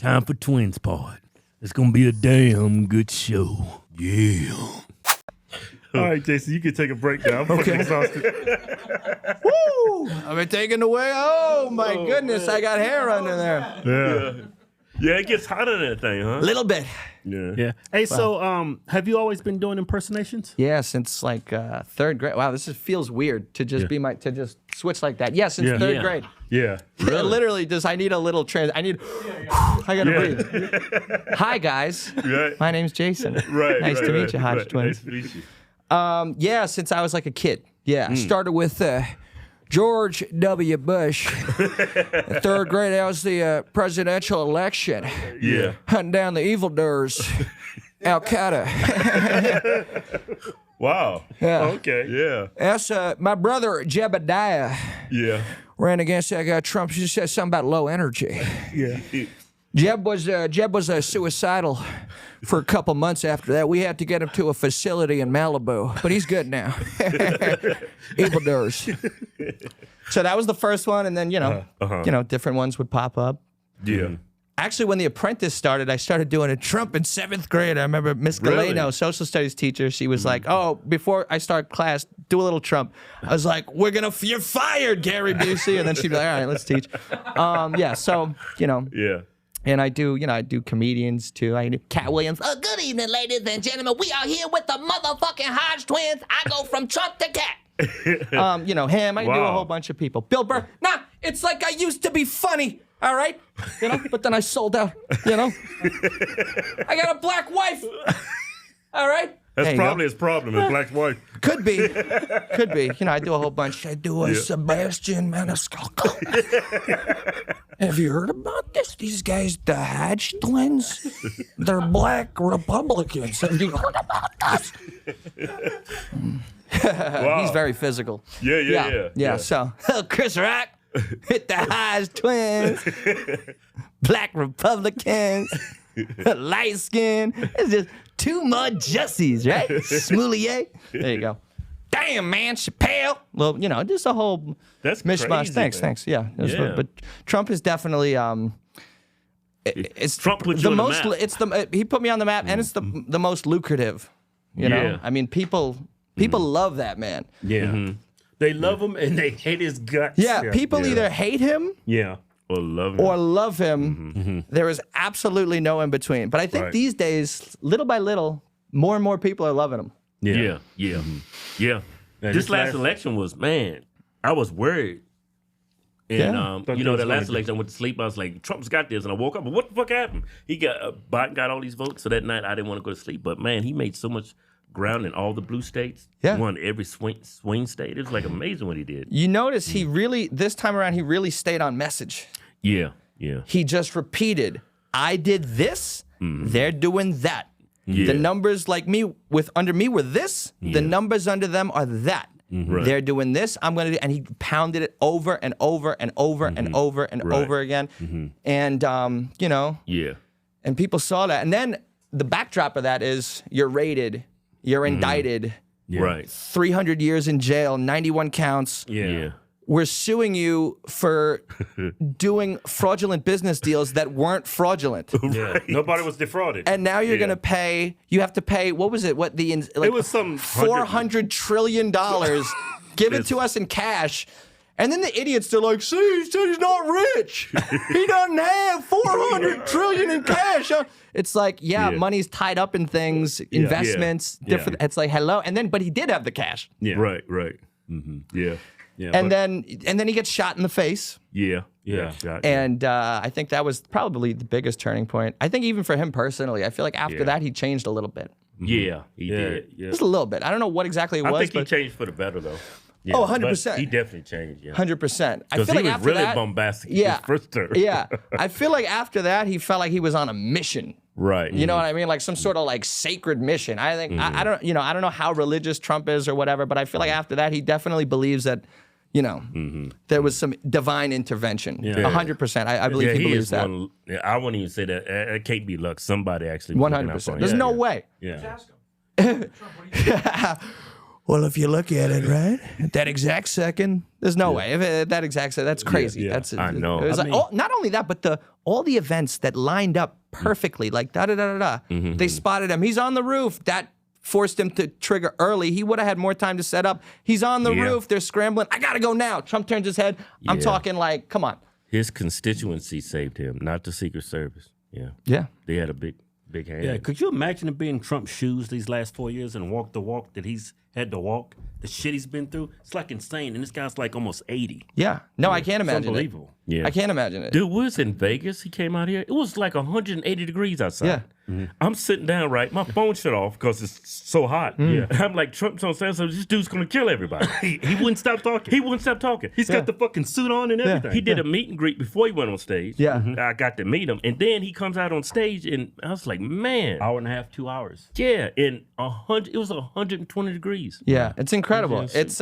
Time for Twins Pod. It's going to be a damn good show. Yeah. All right, Jason, you can take a break now. I'm fucking exhausted. Woo! I've been taken away. Oh, my goodness. man. I got hair under there. Yeah, it gets hot in that thing, huh? Little bit. Yeah. Hey, so have you always been doing impersonations? Yeah, since like third grade. Wow, feels weird to just be to just switch like that. Yeah, since third grade. Yeah. Literally, I need a little I gotta breathe. Hi guys, Right. my name's Jason. Right. Nice to meet you, Hodgetwins. Nice to meet you. Yeah, since I was like a kid. Yeah, I started with George W. Bush. In third grade, that was the presidential election. Yeah. Hunting down the evildoers, Al Qaeda. Wow. Yeah. Okay. Yeah. That's my brother Jebediah Yeah. ran against that guy Trump. He said something about low energy. Yeah. Jeb was suicidal for a couple months after that. We had to get him to a facility in Malibu, but he's good now. Evildoers. So that was the first one, and then different ones would pop up. Yeah. Actually, when The Apprentice started, I started doing a Trump in 7th grade. I remember Miss Galeno, Really? social studies teacher, she was like, oh, before I start class, do a little Trump. I was like, you're fired, Gary Busey. And then she'd be like, all right, let's teach. Yeah. And I do comedians too. I do Cat Williams. Good evening, ladies and gentlemen. We are here with the motherfucking Hodgetwins. I go from Trump to Cat. Him. I do a Wow. whole bunch of people. Bill Burr. Nah, it's like I used to be funny. All right, but then I sold out. I got a black wife. All right. That's There you probably his problem, his black wife. Could be. I do a whole bunch. I do a Sebastian Maniscalco. Have you heard about this? These guys, the Hodgetwins, they're black Republicans. Have you heard about this? Wow. He's very physical. Yeah. So, Chris Rock, hit the Hodgetwins, black Republicans, light skin. It's just two more Jussies, right? Smoulier. There you go. Damn, man, Chappelle. Well, just a whole That's mishmash. crazy, Thanks. man. Yeah. But Trump is definitely it's Trump put you the on the most. map. He put me on the map, and it's the most lucrative. You know, Yeah. I mean, people love that man. Yeah. They love him and they hate his guts. Yeah, people either hate him Yeah. Or love him. or love him. There is absolutely no in between. But I think Right. these days, little by little, more and more people are loving him. Yeah. Yeah. This last election was, man, I was worried. And, Yeah. the last election, I went to sleep. I was like, Trump's got this. And I woke up, but what the fuck happened? Biden got all these votes. So that night, I didn't want to go to sleep. But, man, he made so much ground in all the blue states. Yeah. He won every swing state. It was like amazing what he did. You notice this time around, he really stayed on message. Yeah. He just repeated, I did this, they're doing that. Yeah. The numbers under me were this, the numbers under them are that. Right. They're doing this, I'm going to do, and he pounded it over and over and over and over and over again. And, Yeah. and people saw that. And then the backdrop of that is you're raided, you're indicted, Right. 300 years in jail, 91 counts. Yeah. We're suing you for doing fraudulent business deals that weren't fraudulent. Yeah. Nobody was defrauded. And now you're going to pay, you have to pay, what was it? It was some $400 trillion. Give it to us in cash. And then the idiots, they're like, see, he said he's not rich. He doesn't have $400 trillion in cash. It's like, money's tied up in things, investments, different. It's like, hello. But he did have the cash. Yeah. Right. Yeah. Yeah. And then he gets shot in the face. Yeah. Shot, And I think that was probably the biggest turning point. I think even for him personally, I feel like after that, he changed a little bit. Yeah. He did. Yeah. Just a little bit. I don't know what exactly it was. I think he but changed for the better, though. Yeah, Oh, but 100%. He definitely changed, yeah. 100%. I Because feel he like was after really that, bombastic yeah, his first term. yeah. I feel like after that, he felt like he was on a mission. Right. You know what I mean? Like some sort of like sacred mission. I think I don't know how religious Trump is or whatever, but I feel like after that, he definitely believes that, there was some divine intervention. 100%. I believe he believes that. I wouldn't even say that. It can't be luck. Somebody actually. 100%. There's no way. Yeah. Well, if you look at it, right, at that exact second, there's no way. If that exact second, that's crazy. Yeah. That's I know. It was not only that, but all the events that lined up perfectly, like da-da-da-da-da. They spotted him. He's on the roof. That forced him to trigger early. He would have had more time to set up. He's on the roof. They're scrambling. I got to go now. Trump turns his head. I'm talking like, come on. His constituency saved him, not the Secret Service. Yeah. Yeah. They had a big hand. Yeah, could you imagine him being in Trump's shoes these last 4 years and walk the walk that he's had to walk? The shit he's been through? It's like insane. And this guy's like almost 80. Yeah. No, I can't It's imagine it. unbelievable. Yeah. I can't imagine it. Dude, we was in Vegas. He came out here. It was like 180 degrees outside. Yeah. I'm sitting down, right? My phone shut off because it's so hot. Yeah. I'm like, Trump's on saying so this dude's going to kill everybody. He wouldn't stop talking. He wouldn't stop talking. He's got the fucking suit on and everything. He did a meet and greet before he went on stage. Yeah. I got to meet him. And then he comes out on stage, and I was like, man. Hour and a half, 2 hours. Yeah. And it was 120 degrees. Yeah, it's incredible. It's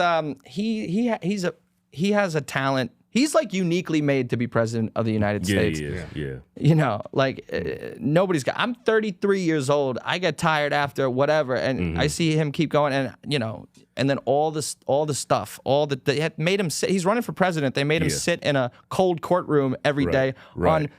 he has a talent. He's like uniquely made to be president of the United States. Yeah. You know, like nobody's got. I'm 33 years old. I get tired after whatever, and I see him keep going, and you know, and then all the stuff, they had made him sit. He's running for president. They made him sit in a cold courtroom every day on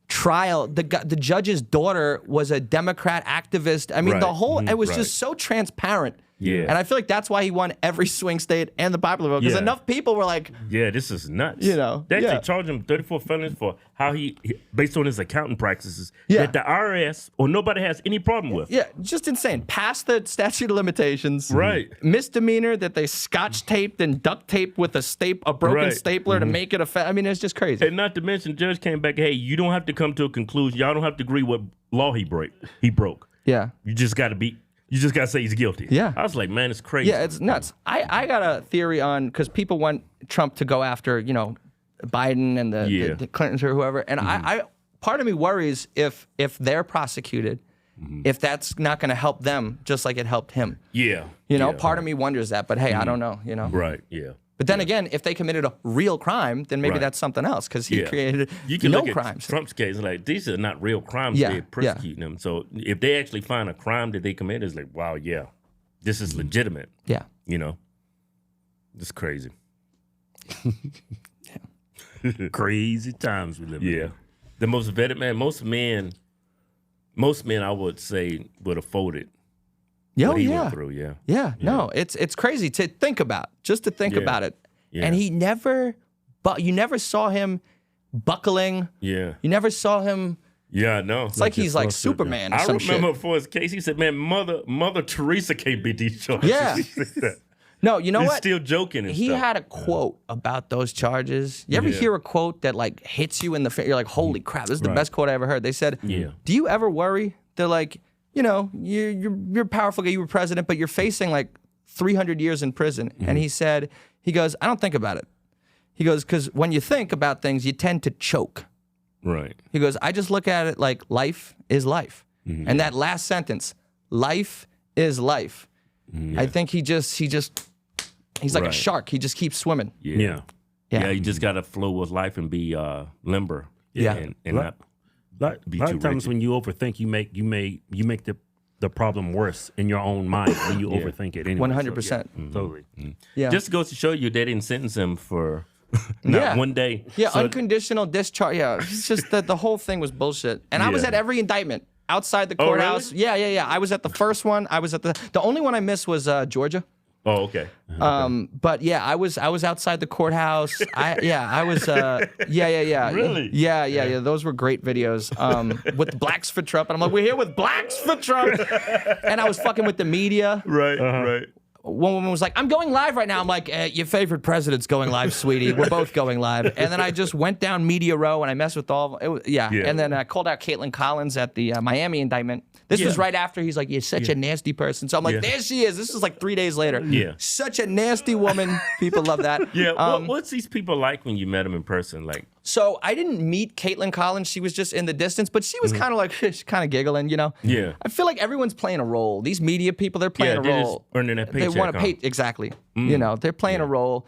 trial. The judge's daughter was a Democrat activist. I mean, the whole it was just so transparent. Yeah. And I feel like that's why he won every swing state and the popular vote, because enough people were like, yeah, this is nuts. You know, they actually charged him 34 felonies for how he based on his accounting practices Yeah. that the IRS or nobody has any problem with. yeah, just insane. Past the statute of limitations. Right. Misdemeanor that they scotch taped and duct taped with a broken stapler to make it I mean, it's just crazy. And not to mention, judge came back, hey, you don't have to come to a conclusion. Y'all don't have to agree what law he broke. Yeah. You just got to say he's guilty. Yeah. I was like, man, it's crazy. Yeah, it's nuts. I got a theory on, because people want Trump to go after, you know, Biden and the Clintons or whoever. And I part of me worries if they're prosecuted, if that's not going to help them just like it helped him. Yeah. You know, part of me wonders that. But hey, I don't know, you know. Right, yeah. But then again, if they committed a real crime, then maybe that's something else, because he created you can no look at crimes. Trump's case, like, these are not real crimes. They're persecuting them. So if they actually find a crime that they committed, it's like, wow, yeah, this is legitimate. Yeah. You know? It's crazy. Crazy times we live in. Yeah. The most vetted man, most men I would say would have folded. Oh, what he yeah. went through, yeah. Yeah, no, it's crazy to think about, just to think about it. Yeah. And you never saw him buckling. Yeah. You never saw him. Yeah, I know. It's like he's like Superman or I some remember shit. for his case, he said, man, Mother Teresa can't beat these charges. Yeah. He said that. No, you know He's what? still joking and He stuff. had a quote about those charges. You ever hear a quote that like hits you in the face? You're like, holy crap, this is the best quote I ever heard. They said, do you ever worry? They're like, you know, you're a powerful guy, you were president, but you're facing like 300 years in prison. And he goes, I don't think about it. He goes, because when you think about things, you tend to choke. Right. He goes, I just look at it like life is life. And that last sentence, life is life. I think he's like a shark. He just keeps swimming. Yeah, you just got to flow with life and be limber. Yeah. And not be A lot too of times rigid. when you overthink, you make the problem worse in your own mind when you overthink it. Anyway. 100%. Totally. Yeah. Just goes to show you they didn't sentence him for not one day. Yeah, So- unconditional discharge. Yeah, it's just that the whole thing was bullshit. And I was at every indictment outside the courthouse. really? Yeah. I was at the first one. I was at the only one I missed was Georgia. Oh, okay. But yeah, I was outside the courthouse. I was. Really? Yeah. Those were great videos. With Blacks for Trump, and I'm like, we're here with Blacks for Trump, and I was fucking with the media. Right, right. One woman was like, I'm going live right now. I'm like, your favorite president's going live, sweetie. We're both going live. And then I just went down Media Row and I messed with all of them. Yeah. And then I called out Caitlin Collins at the Miami indictment. This was right after he's like, you're such a nasty person. So I'm like, there she is. This is like 3 days later. Yeah. Such a nasty woman. People love that. Yeah. What's these people like when you met them in person? Like, So I didn't meet Caitlin Collins. She was just in the distance, but she was kind of like, she's kind of giggling, you know? Yeah. I feel like everyone's playing a role. These media people, they're playing a they're role. just earning that paycheck. They want to huh? pay, exactly. You know, they're playing a role.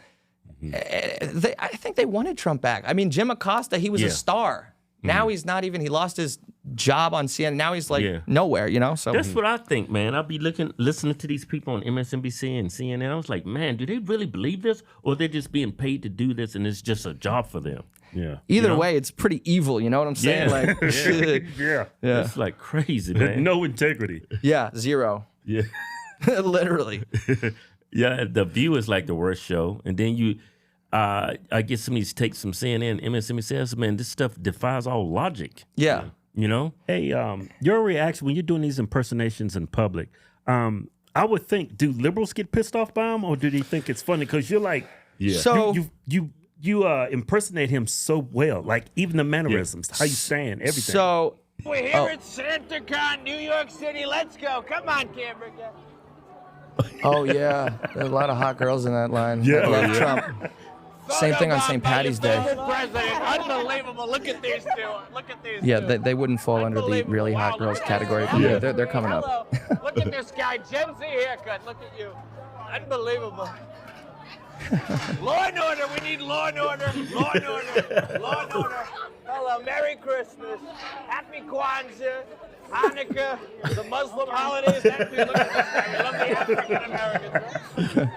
I think they wanted Trump back. I mean, Jim Acosta, he was a star. Now he's not even, he lost his job on CNN. Now he's like nowhere, you know? So that's what I think, man. I'll be listening to these people on MSNBC and CNN. I was like, man, do they really believe this? Or they're just being paid to do this and it's just a job for them? Yeah. Either way, it's pretty evil, you know what I'm saying? Yeah. Like, Yeah. It's like crazy, man. No integrity. yeah, zero. Yeah. Literally. Yeah, The View is like the worst show. And then I get some of these takes from CNN, MSNBC says, man, this stuff defies all logic. Yeah. You know? Hey, your reaction when you're doing these impersonations in public, I would think, do liberals get pissed off by him, or do they think it's funny? Because you're like, So you impersonate him so well, like even the mannerisms, how you stand, everything. So We're here at CenterCon, New York City. Let's go. Come on, camera guy. oh yeah, there's a lot of hot girls in that line. Yeah. I love Trump. Same thing on St. Patty's Day. President. Unbelievable. Look at these two. Look at these Yeah, two. they wouldn't fall under the really hot girls category. Yeah. They're coming up. Hello. Look at this guy. Gen Z haircut. Look at you. Unbelievable. Law and order. We need law and order. Law and order. Law and order. Hello. Merry Christmas. Happy Kwanzaa. Hanukkah. The Muslim holidays. Happy. Look at this guy. We love the African Americans. Right?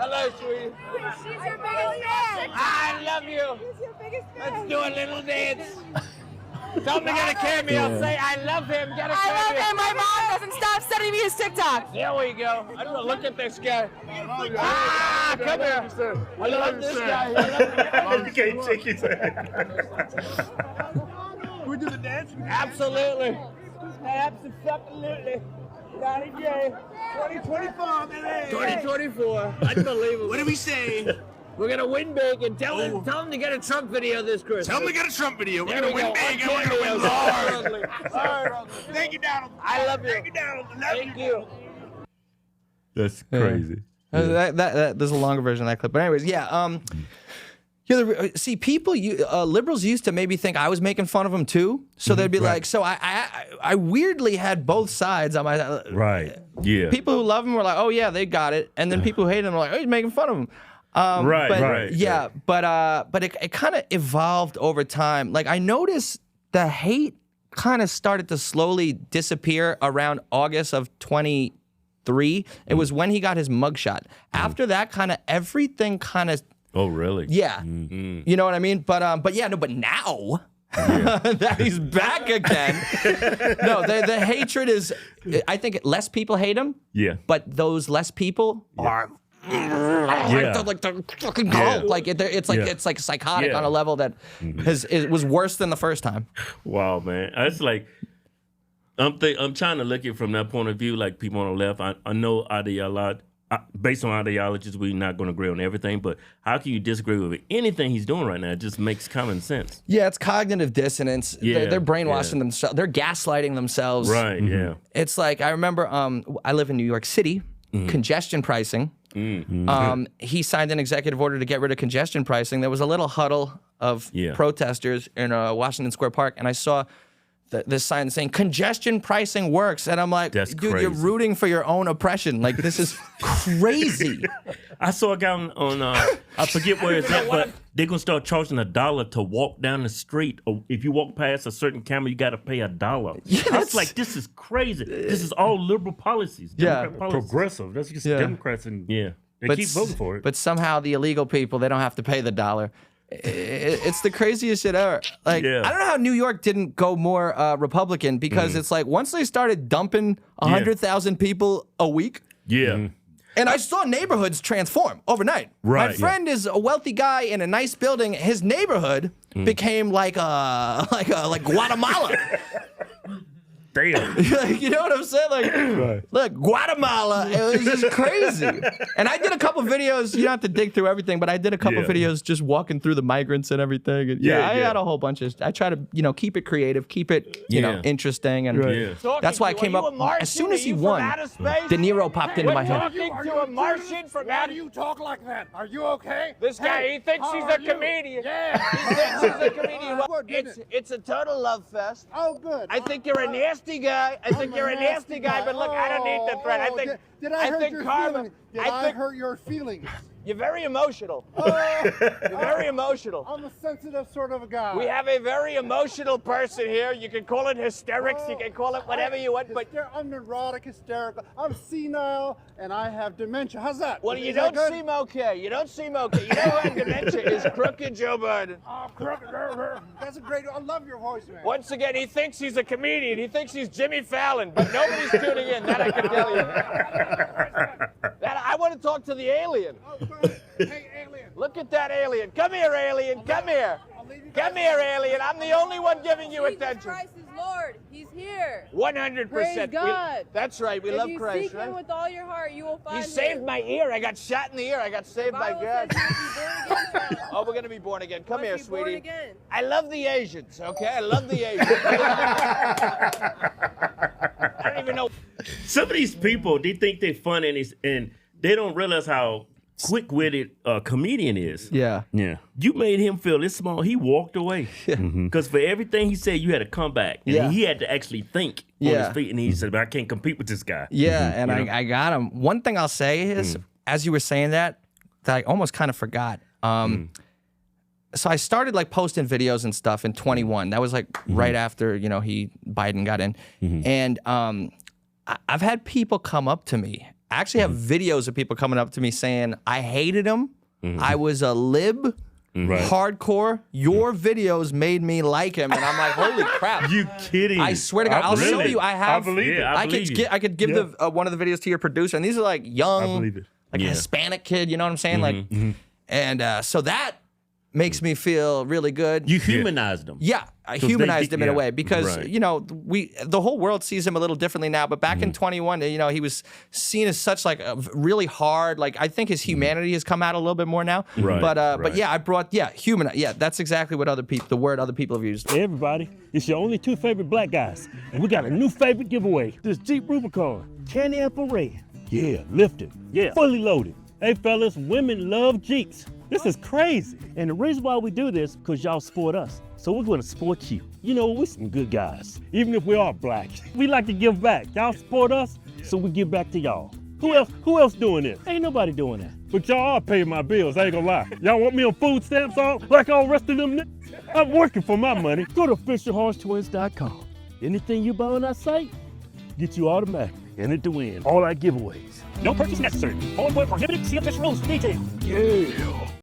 Hello, sweetie. She's your biggest fan. I love you. She's your biggest fan. Let's do a little dance. Tell him to get a cameo. Say, I love him. Get a cameo. I love him. My mom doesn't stop sending me his TikTok. There we go. I don't know. Look at this guy. Ah, come here. I love this guy. I love You can't shake his hand. we do the dance? Absolutely. Absolutely. Donnie J. 2024, baby. 2024. Unbelievable. What do we say? We're gonna win big and tell him to get a Trump video this Christmas. Tell him to get a Trump video. We're There going to we win go. big and we're going to win Absolutely. hard. Thank you, Donald. I love you. Thank you, Donald. Love Thank you. That's crazy. There's a longer version of that clip, but anyways, see, people, liberals used to maybe think I was making fun of them too, so they'd be like, so I weirdly had both sides on my right. Yeah. People who love him were like, oh yeah, they got it, and then people who hate him were like, oh, he's making fun of him. Right. Yeah, but it kind of evolved over time. Like I noticed the hate kind of started to slowly disappear around August of 23. It was when he got his mugshot. After that, kind of everything kind of. Oh, really? Yeah. You know what I mean? But now that he's back again. No, the hatred is, I think less people hate him. Yeah. But those less people are like the fucking cult. Like it's like psychotic on a level that it was worse than the first time. Wow, man. It's like I'm trying to look at it from that point of view. Like people on the left, I know based on ideologies, we're not going to agree on everything. But how can you disagree with anything he's doing right now? It just makes common sense. Yeah, it's cognitive dissonance. Yeah, they're brainwashing themselves. They're gaslighting themselves. Right. Yeah. It's like I remember. I live in New York City. Congestion pricing. He signed an executive order to get rid of congestion pricing. There was a little huddle of protesters in Washington Square Park, and I saw this sign saying congestion pricing works, and I'm like, that's dude, crazy. you're rooting for your own oppression. Like this is crazy. I saw a guy on I forget where it's at, but they're gonna start charging $1 to walk down the street. Or if you walk past a certain camera, you got to pay $1. Yeah, I was like, this is crazy. This is all liberal policies. Democrat policies. Progressive. That's just Democrats and they keep voting for it. But somehow the illegal people, they don't have to pay the $1. It's the craziest shit ever. Like I don't know how New York didn't go more Republican because it's like once they started dumping 100,000 people a week. Yeah. And I saw neighborhoods transform overnight. Right. My friend is a wealthy guy in a nice building. His neighborhood became like Guatemala. Damn. You know what I'm saying? Like, look, Guatemala. It was just crazy. And I did a couple videos. You don't have to dig through everything, but I did a couple videos just walking through the migrants and everything. And I had a whole bunch of. I try to, keep it creative, keep it, interesting, and that's why I came up. As soon as he won, De Niro popped into my head. Talking to a Martian from Why do you talk like that? Are you okay? This guy, he thinks he's a comedian. Yeah. He thinks he's a comedian. Well, it's a total love fest. Oh, good. I think you're a nasty guy. I think you're a nasty guy, but look, I don't need the threat. I think Did I hurt think your karma. feelings? Did I hurt your feelings? You're very emotional. You're very emotional. I'm a sensitive sort of a guy. We have a very emotional person here. You can call it hysterics. You can call it whatever you want, but I'm neurotic, hysterical. I'm senile, and I have dementia. How's that? well, Is you that don't good? seem okay. You don't seem okay. You know who had dementia is crooked Joe Biden. Oh, crooked. That's a great. I love your voice, man. Once again, he thinks he's a comedian. He thinks he's Jimmy Fallon, but nobody's tuning in. That I can tell you. That I want to talk to the alien. Oh, great. Hey, alien. Look at that alien. Come here, alien. Come here. I'll leave you guys Come here, alien. I'm the only one giving you Jesus attention. Christ is Lord. He's here. 100%. Praise God. That's right. We if love you Christ, seek Him right? with all your heart, you will find He Him. saved my ear. I got shot in the ear. I got saved by Bible God. says you will be born again, child. Oh, we're going to be born again. Come Must here, be born sweetie. again. I love the Asians, okay? I love the Asians. I don't even know. Some of these people, they think they're funny and they don't realize how quick-witted a comedian is. Yeah. Yeah. You made him feel this small. He walked away because for everything he said, you had to come back. And Yeah. he had to actually think on Yeah. his feet. And he said, "I can't compete with this guy." Yeah, and You know? I got him. One thing I'll say is, as you were saying that I almost kind of forgot. So I started like posting videos and stuff in 21. That was like right after Biden got in, and I've had people come up to me. I actually have videos of people coming up to me saying I hated him. I was a lib. Hardcore. Your videos made me like him, and I'm like, holy crap! You kidding? I swear to God, I'll show you. I have. believe it. I believe you. I could give the one of the videos to your producer, and these are like young, I believe it. like a Hispanic kid. You know what I'm saying? And so that makes me feel really good. You humanized them. Yeah, I they humanized think- him in a yeah, way because right. the whole world sees him a little differently now. But back in 21, he was seen as such like a really hard. Like I think his humanity has come out a little bit more now. Right, But right. yeah, I brought human. Yeah, that's exactly what the word other people have used. Hey everybody, it's your only two favorite black guys, and we got a new favorite giveaway. This Jeep Rubicon, Can-Am red. Yeah, lifted. Yeah, fully loaded. Hey fellas, women love Jeeps. This is crazy. And the reason why we do this, because y'all support us. So we're gonna support you. You know, we're some good guys. Even if we are black. We like to give back. Y'all support us, so we give back to y'all. Who else doing this? Ain't nobody doing that. But y'all are paying my bills, I ain't gonna lie. Y'all want me on food stamps like all the rest of them? I'm working for my money. Go to officialhodgetwins.com. Anything you buy on our site, get you automatically entered to win all our giveaways. No purchase necessary. All prohibited. See official rules for details. Yeah.